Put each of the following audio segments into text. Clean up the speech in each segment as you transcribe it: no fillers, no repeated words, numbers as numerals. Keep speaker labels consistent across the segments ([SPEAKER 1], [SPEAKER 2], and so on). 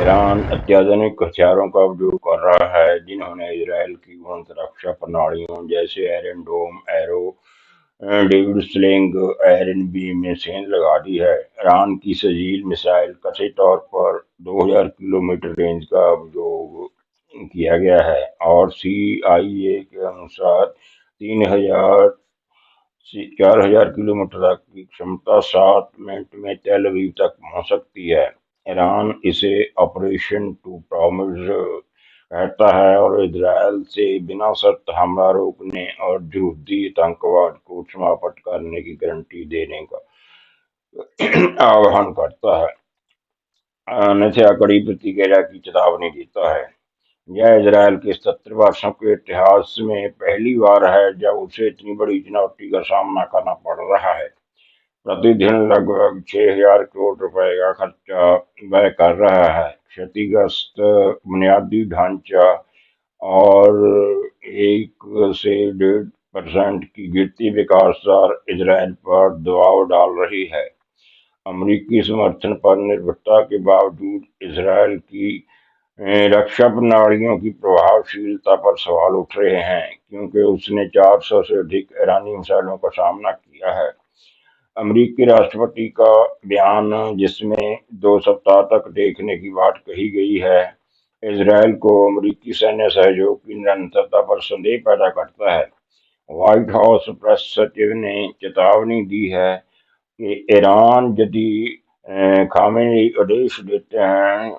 [SPEAKER 1] Iran अत्याधुनिक हथियारों का उपयोग कर रहा है जिन्होंने इजरायल की उन्नत रक्षा प्रणालियों जैसे Iron Dome, Arrow David Sling, Iron Beam में सेंध लगा दी है। ईरान की सजील मिसाइल कथित तौर पर 2000 किलोमीटर रेंज का उपयोग किया गया है और CIA के अनुसार 3000 से 4000 किलोमीटर तक की क्षमता 7 मिनट में तेल अवीव तक पहुंच सकती है। ईरान इसे ऑपरेशन टू प्रॉमिस कहता है और इजरायल से बिना शर्त हमला रोकने और यहूदी आतंकवाद को समाप्त करने की गारंटी देने का आह्वान करता है, अन्यथा कड़ी प्रतिक्रिया की चेतावनी देता है। यह इजरायल के 70 वर्षों के इतिहास में पहली बार है जब उसे इतनी बड़ी चुनौती का सामना करना पड़ रहा है। प्रतिदिन लगभग 6000 करोड़ रुपए का खर्चा वह कर रहा है। क्षतिग्रस्त बुनियादी ढांचा और 1 से 1.5% की गिरती विकास दर इजरायल पर दबाव डाल रही है। अमरीकी समर्थन पर निर्भरता के बावजूद इजरायल की रक्षा प्रणालियों की प्रभावशीलता पर सवाल उठ रहे हैं क्योंकि उसने 400 से अधिक ईरानी मिसाइलों का सामना किया है। अमरीकी राष्ट्रपति का बयान, जिसमें 2 सप्ताह तक देखने की बात कही गई है, इजरायल को अमरीकी सैन्य सहयोग की निरंतरता पर संदेह पैदा करता है। व्हाइट हाउस प्रेस सचिव ने चेतावनी दी है कि ईरान यदि खामेनी आदेश देते हैं,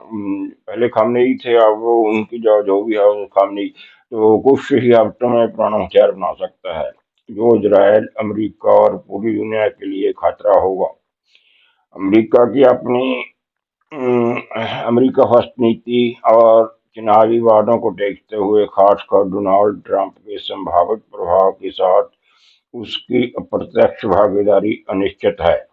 [SPEAKER 1] पहले खामेनी थे, अब वो उनकी जो जो भी है वो खामेनी, तो कुछ ही हफ्तों में परमाणु हथियार बना सकता है जो इजरायल, अमेरिका और पूरी दुनिया के लिए खतरा होगा। अमेरिका की अपनी अमेरिका फर्स्ट नीति और चुनावी वादों को देखते हुए, खासकर डोनाल्ड ट्रंप के संभावित प्रभाव के साथ, उसकी अप्रत्यक्ष भागीदारी अनिश्चित है।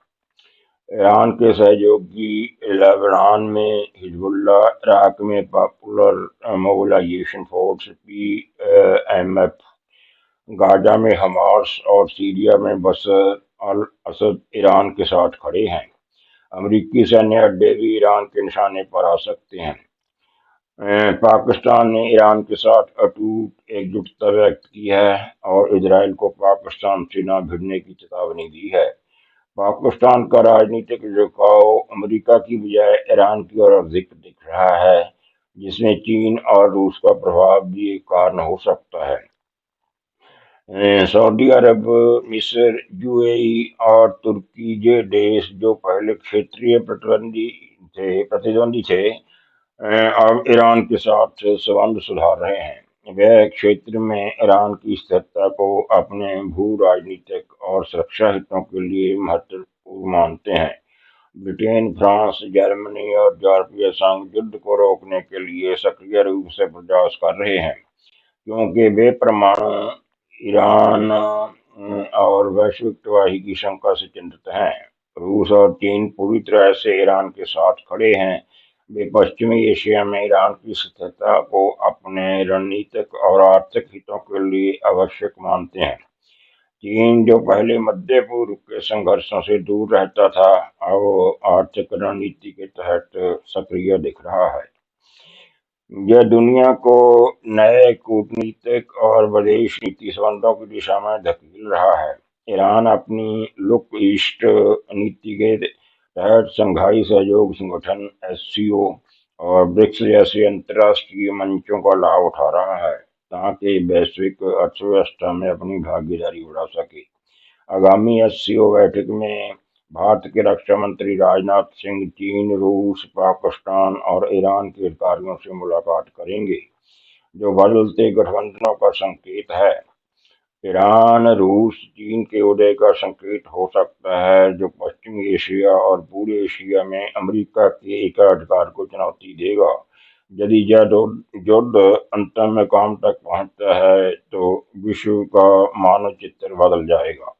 [SPEAKER 1] ईरान के सहयोगी लेबनान में हिजबुल्लाह, इराक में Popular Mobilization Force PMF, Gaza में हमास और सीरिया में बशर अल असद ईरान के साथ खड़े हैं। अमेरिकी सैन्य अड्डे भी ईरान के निशाने पर आ सकते हैं। पाकिस्तान ने ईरान के साथ अटूट एकजुटता व्यक्त की है और इजरायल को पाकिस्तान से न भिड़ने की चेतावनी दी है। पाकिस्तान का राजनीतिक झुकाव अमेरिका की बजाय ईरान की ओर अधिक दिख रहा है, जिसमें चीन और रूस का प्रभाव भी एक कारण हो सकता है। सऊदी अरब, मिस्र, UAE और तुर्की ये देश जो पहले क्षेत्रीय प्रतिद्वंदी थे, अब ईरान के साथ संबंध सुधार रहे हैं। वे क्षेत्र में ईरान की स्थिरता को अपने भू राजनीतिक और सुरक्षा हितों के लिए महत्वपूर्ण मानते हैं। ब्रिटेन, फ्रांस, जर्मनी और यूरोपीय संघ युद्ध को रोकने के लिए सक्रिय रूप से प्रयास कर रहे हैं क्योंकि वे परमाणु, ईरान और वैश्विक तबाही की शंका से चिंतित हैं। रूस और चीन पूरी तरह से ईरान के साथ खड़े हैं। वे पश्चिमी एशिया में ईरान की स्थिरता को अपने रणनीतिक और आर्थिक हितों के लिए आवश्यक मानते हैं। चीन, जो पहले मध्य पूर्व के संघर्षों से दूर रहता था, अब आर्थिक रणनीति के तहत सक्रिय दिख रहा है। यह दुनिया को नए कूटनीतिक और विदेश नीति संबंधों की दिशा में धकेल रहा है। ईरान अपनी लुक ईस्ट नीति के तहत शंघाई सहयोग संगठन SCO और ब्रिक्स जैसे अंतर्राष्ट्रीय मंचों का लाभ उठा रहा है ताकि वैश्विक अर्थव्यवस्था में अपनी भागीदारी बढ़ा सके। आगामी SCO बैठक में भारत के रक्षा मंत्री राजनाथ सिंह चीन, रूस, पाकिस्तान और ईरान के अधिकारियों से मुलाकात करेंगे, जो बदलते गठबंधनों का संकेत है। ईरान, रूस, चीन के उदय का संकेत हो सकता है, जो पश्चिमी एशिया और पूर्वी एशिया में अमेरिका के एकाधिकार को चुनौती देगा। यदि यह युद्ध अंतिम मुकाम तक पहुंचता है तो विश्व का मानचित्र बदल जाएगा।